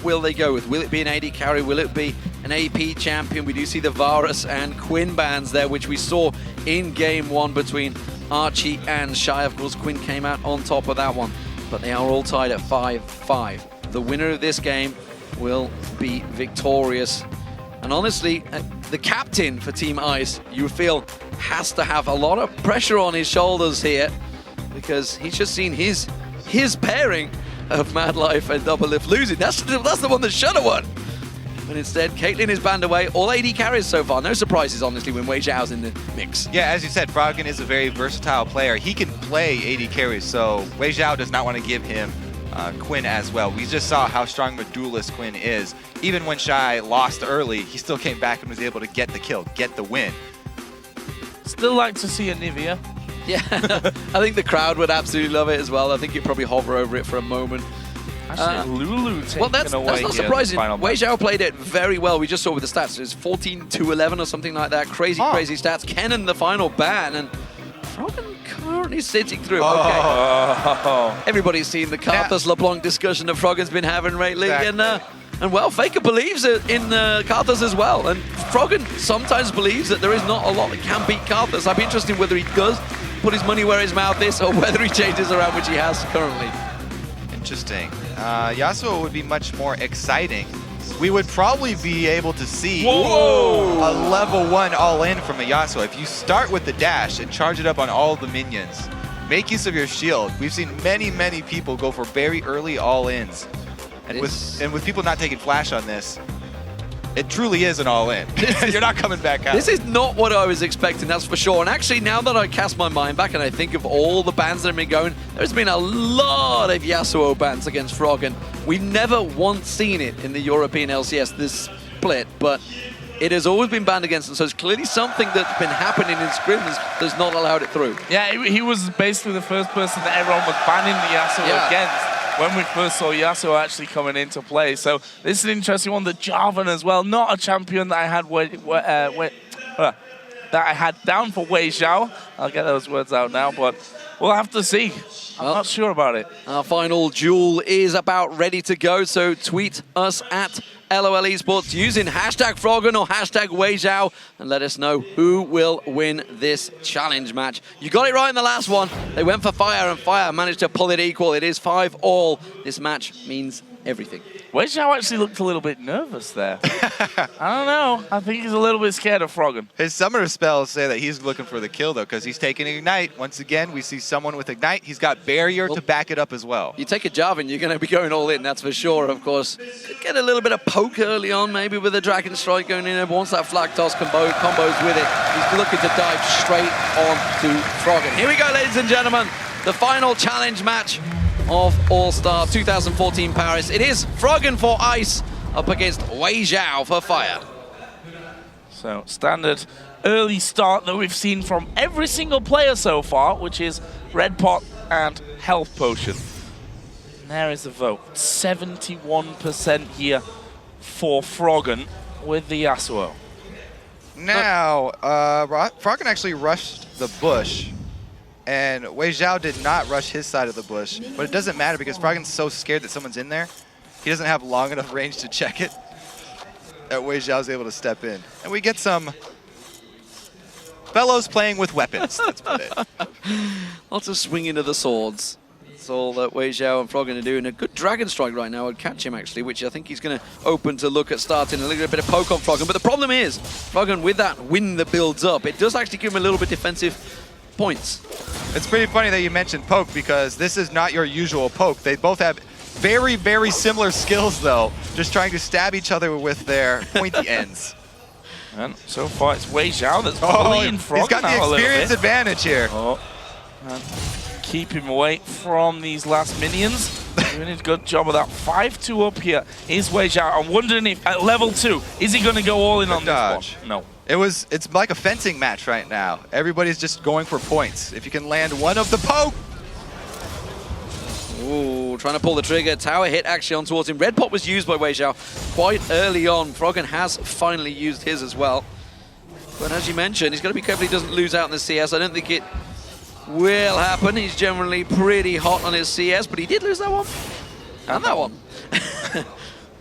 will they go with? Will it be an AD carry? Will it be an AP champion? We do see the Varus and Quinn bans there, which we saw in game 1 between Archie and Shy. Of course, Quinn came out on top of that one, but they are all tied at 5-5. The winner of this game will be victorious. And honestly, the captain for Team Ice, you feel, has to have a lot of pressure on his shoulders here, because he's just seen his pairing of Madlife and Doublelift losing. That's the one that should have won. But instead, Caitlyn is banned away. All AD carries so far. No surprises, honestly, when Wei Zhao's in the mix. Yeah, as you said, Froggen is a very versatile player. He can play AD carries, so Wei Zhao does not want to give him Quinn as well. We just saw how strong of a duelist Quinn is. Even when Shy lost early, he still came back and was able to get the kill, get the win. Still like to see a Nivea. Yeah, I think the crowd would absolutely love it as well. I think you'd probably hover over it for a moment. Actually, Lulu taken well, that's away not here, surprising. final Wei match. Zhao played it very well. We just saw with the stats. It was 14-11 or something like that. Crazy stats. Kennen the final ban, and Froggen currently sitting through. Okay. Everybody's seen the Karthus LeBlanc discussion that Froggen's been having lately. Exactly. And well, Faker believes it in Karthus as well. And Froggen sometimes believes that there is not a lot that can beat Karthus. I'd be interested in whether he does put his money where his mouth is, or whether he changes around, which he has currently. Interesting. Yasuo would be much more exciting. We would probably be able to see a level 1 all-in from a Yasuo. If you start with the dash and charge it up on all the minions, make use of your shield. We've seen many, many people go for very early all-ins. And with people not taking flash on this, it truly is an all-in. You're not coming back out. This is not what I was expecting, that's for sure. And actually, now that I cast my mind back and I think of all the bans that have been going, there's been a lot of Yasuo bans against Froggen. We've never once seen it in the European LCS, this split, but it has always been banned against them. So it's clearly something that's been happening in scrims that's not allowed it through. Yeah, he was basically the first person that everyone was banning the Yasuo against when we first saw Yasuo actually coming into play. So this is an interesting one. The Jarvan as well, not a champion that I had that I had down for Wei Zhao. I'll get those words out now, but we'll have to see. I'm not sure about it. Our final duel is about ready to go, so tweet us at LOL Esports using hashtag Froggen or hashtag Wei Zhao and let us know who will win this challenge match. You got it right in the last one. They went for Fire and Fire managed to pull it equal. It is 5-all. This match means everything. Wei Zhao actually looked a little bit nervous there. I don't know. I think he's a little bit scared of Froggen. His summoner spells say that he's looking for the kill, though, because he's taking Ignite. Once again, we see someone with Ignite. He's got Barrier to back it up as well. You take a Jarvan, you're going to be going all in, that's for sure, of course. Get a little bit of poke early on, maybe with a Dragon Strike going in. And once that Flag Toss combos with it, he's looking to dive straight on to Froggen. Here we go, ladies and gentlemen. The final challenge match of All-Star 2014 Paris. It is Froggen for Ice up against Wei Zhao for Fire. So standard early start that we've seen from every single player so far, which is Red Pot and Health Potion. And there is the vote. 71% here for Froggen with the Yasuo. Now, Froggen actually rushed the bush, and Wei Zhao did not rush his side of the bush, but it doesn't matter because Froggen's so scared that someone's in there, he doesn't have long enough range to check it, that Wei Zhao's able to step in. And we get some fellows playing with weapons, let's put it. Lots of swinging of the swords. That's all that Wei Zhao and Froggen are doing. A good Dragon Strike right now would catch him, actually, which I think he's going to open to look at starting a little bit of poke on Froggen. But the problem is, Froggen, with that wind that builds up, it does actually give him a little bit defensive points. It's pretty funny that you mentioned poke because this is not your usual poke. They both have very, very similar skills, though, just trying to stab each other with their pointy ends. And so far, it's Wei Zhao that's bullying Froggen. He's got the experience advantage here. And keep him away from these last minions. Doing a good job of that. 5-2 up here is Wei Zhao. I'm wondering if at level 2, is he going to go all in on this one? No. It's like a fencing match right now. Everybody's just going for points. If you can land one of the poke. Ooh, trying to pull the trigger. Tower hit actually on towards him. Red Pot was used by Wei Zhao quite early on. Froggen has finally used his as well. But as you mentioned, he's got to be careful he doesn't lose out in the CS. I don't think it will happen. He's generally pretty hot on his CS, but he did lose that one. And that one.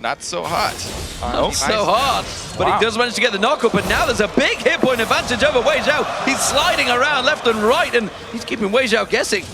Not so hot. Not so hard, but he does manage to get the knockup, and now there's a big hit point advantage over Wei Xiao. He's sliding around left and right, and he's keeping Wei Xiao guessing.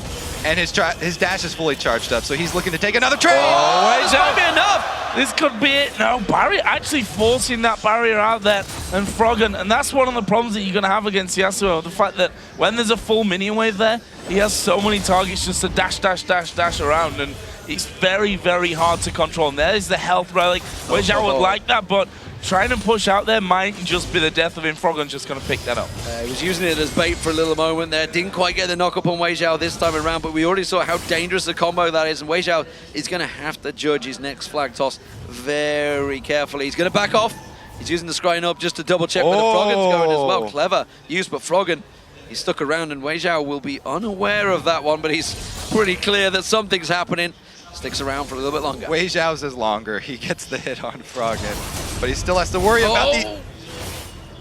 And his dash is fully charged up, so he's looking to take another trade. Oh, this might be enough. This could be it. No, Barry actually forcing that barrier out there, and Froggen, and that's one of the problems that you're going to have against Yasuo. The fact that when there's a full minion wave there, he has so many targets just to dash around, and it's very, very hard to control. And there's the health relic, which I would like that, but trying to push out there might just be the death of him. Froggen's just going to pick that up. He was using it as bait for a little moment there. Didn't quite get the knock-up on Wei Xiao this time around, but we already saw how dangerous the combo that is, and Wei Xiao is going to have to judge his next flag toss very carefully. He's going to back off. He's using the scrying up just to double-check where the Froggen's going as well. Clever use, but Froggen, he's stuck around, and Wei Xiao will be unaware of that one, but he's pretty clear that something's happening. Sticks around for a little bit longer. Wei Xiao's is longer. He gets the hit on Froggen, but he still has to worry about the...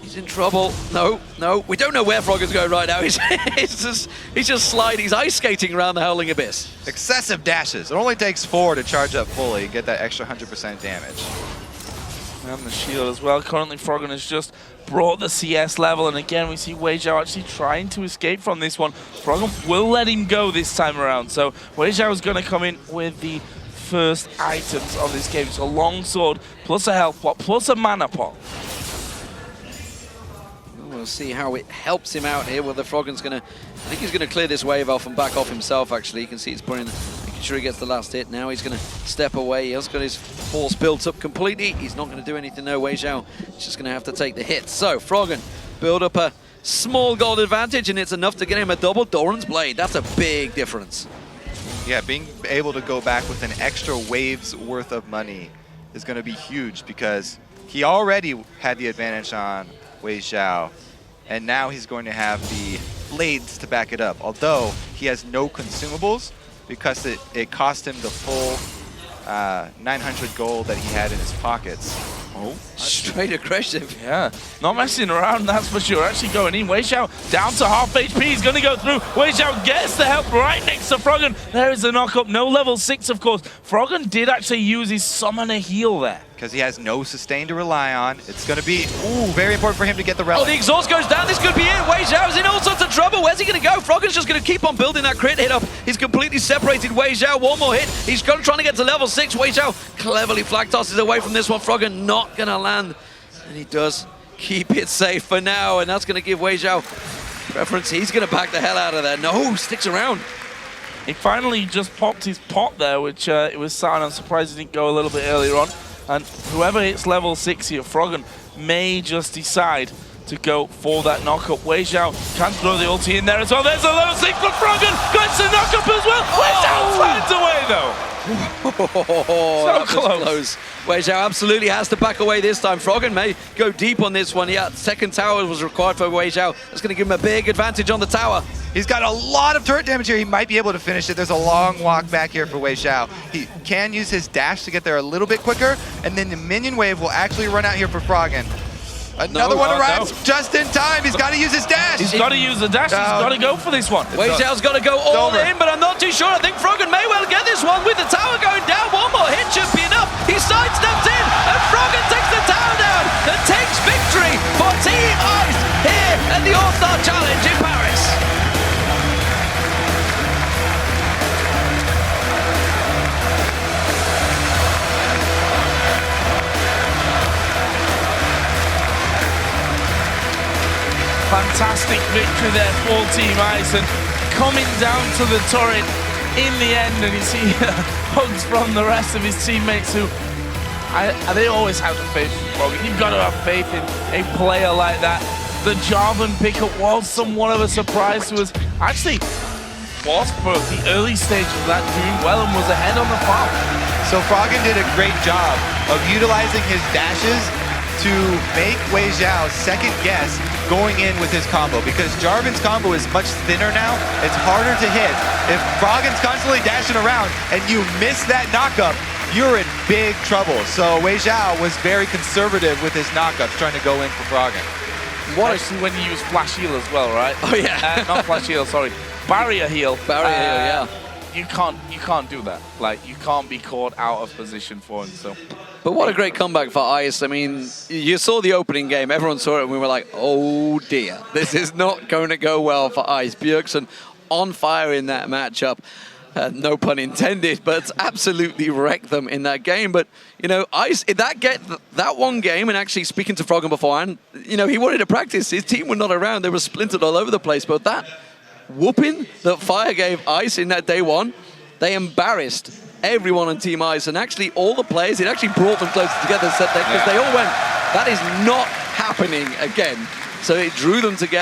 He's in trouble. No, we don't know where Froggen's going right now. He's just sliding. He's ice skating around the Howling Abyss. Excessive dashes. It only takes 4 to charge up fully and get that extra 100% damage. And the shield as well. Currently, Froggen has just brought the CS level, and again, we see Wei Xiao actually trying to escape from this one. Froggen will let him go this time around, so Wei Xiao is going to come in with the first items of this game. So long sword, plus a health pot, plus a mana pot. We'll see how it helps him out here. Well, the Froggen's going to... I think he's going to clear this wave off and back off himself, actually. You can see he's making sure he gets the last hit. Now he's going to step away. He has got his force built up completely. He's not going to do anything, no. Wei Xiao is just going to have to take the hit. So, Froggen build up a small gold advantage, and it's enough to get him a double Doran's Blade. That's a big difference. Yeah, being able to go back with an extra wave's worth of money is going to be huge, because he already had the advantage on Wei Xiao, and now he's going to have the blades to back it up. Although he has no consumables, because it cost him the full 900 gold that he had in his pockets. Oh, straight aggressive. Yeah, not messing around, that's for sure. Actually going in. Wei Xiao down to half HP. He's going to go through. Wei Xiao gets the help right next to Froggen. There is the knock-up. No level 6, of course. Froggen did actually use his summoner heal there. Because he has no sustain to rely on. It's going to be, very important for him to get the relic. Oh, the exhaust goes down. This could be it. Wei Xiao's in all sorts of trouble. Where's he going to go? Froggen's just going to keep on building that crit hit up. He's completely separated Wei Xiao. One more hit. He's trying to get to level 6. Wei Xiao cleverly flag tosses away from this one. Froggen not going to land. And he does keep it safe for now. And that's going to give Wei Xiao preference. He's going to back the hell out of there. No, sticks around. He finally just popped his pot there, which it was sad. I'm surprised he didn't go a little bit earlier on. And whoever hits level 6 here, Froggen may just decide to go for that knockup. Wei Xiao can throw the ulti in there as well. There's a level 6 for Froggen. Gets the knockup as well. Wei Xiao slides away though. So close. Wei Xiao absolutely has to back away this time. Froggen may go deep on this one. Yeah, second tower was required for Wei Xiao. That's going to give him a big advantage on the tower. He's got a lot of turret damage here. He might be able to finish it. There's a long walk back here for Wei Xiao. He can use his dash to get there a little bit quicker, and then the minion wave will actually run out here for Froggen. Another one arrives just in time. He's got to use his dash. He's got to use the dash. He's got to go for this one. Wei Xiao's got to go all in, but I'm not too sure. I think Froggen may well get this one with the tower going down. One more hit should be enough. He sidesteps in, and Froggen takes the tower down and takes victory for Team Ice here at the All-Star Challenge in Paris. Fantastic victory there for Team Ice, and coming down to the turret in the end, and you see hugs from the rest of his teammates who they always have the faith in Froggen. You've got to have faith in a player like that. The Jarvan pickup was somewhat of a surprise to us. Actually, was for the early stage of that doing well and was ahead on the farm. So Froggen did a great job of utilizing his dashes to make Wei Xiao second guess going in with his combo, because Jarvan's combo is much thinner now. It's harder to hit. If Froggen's constantly dashing around and you miss that knockup, you're in big trouble. So Wei Xiao was very conservative with his knockups, trying to go in for Froggen. Especially when you use Flash Heal as well, right? Oh yeah. Not Flash Heal, sorry. Barrier Heal. Barrier Heal, yeah. you can't do that. Like, you can't be caught out of position for him. So, But what a great comeback for Ice. I mean, you saw the opening game, everyone saw it, and we were like, oh dear, this is not going to go well for Ice. Bjergsen on fire in that matchup. No pun intended, but absolutely wrecked them in that game. But, you know, Ice, that one game, and actually speaking to Froggen beforehand, you know, he wanted to practice. His team were not around. They were splintered all over the place. But that whooping that Fire gave Ice in that day one, they embarrassed everyone on Team Ice. And actually, all the players, it actually brought them closer together because they all went, that is not happening again. So it drew them together.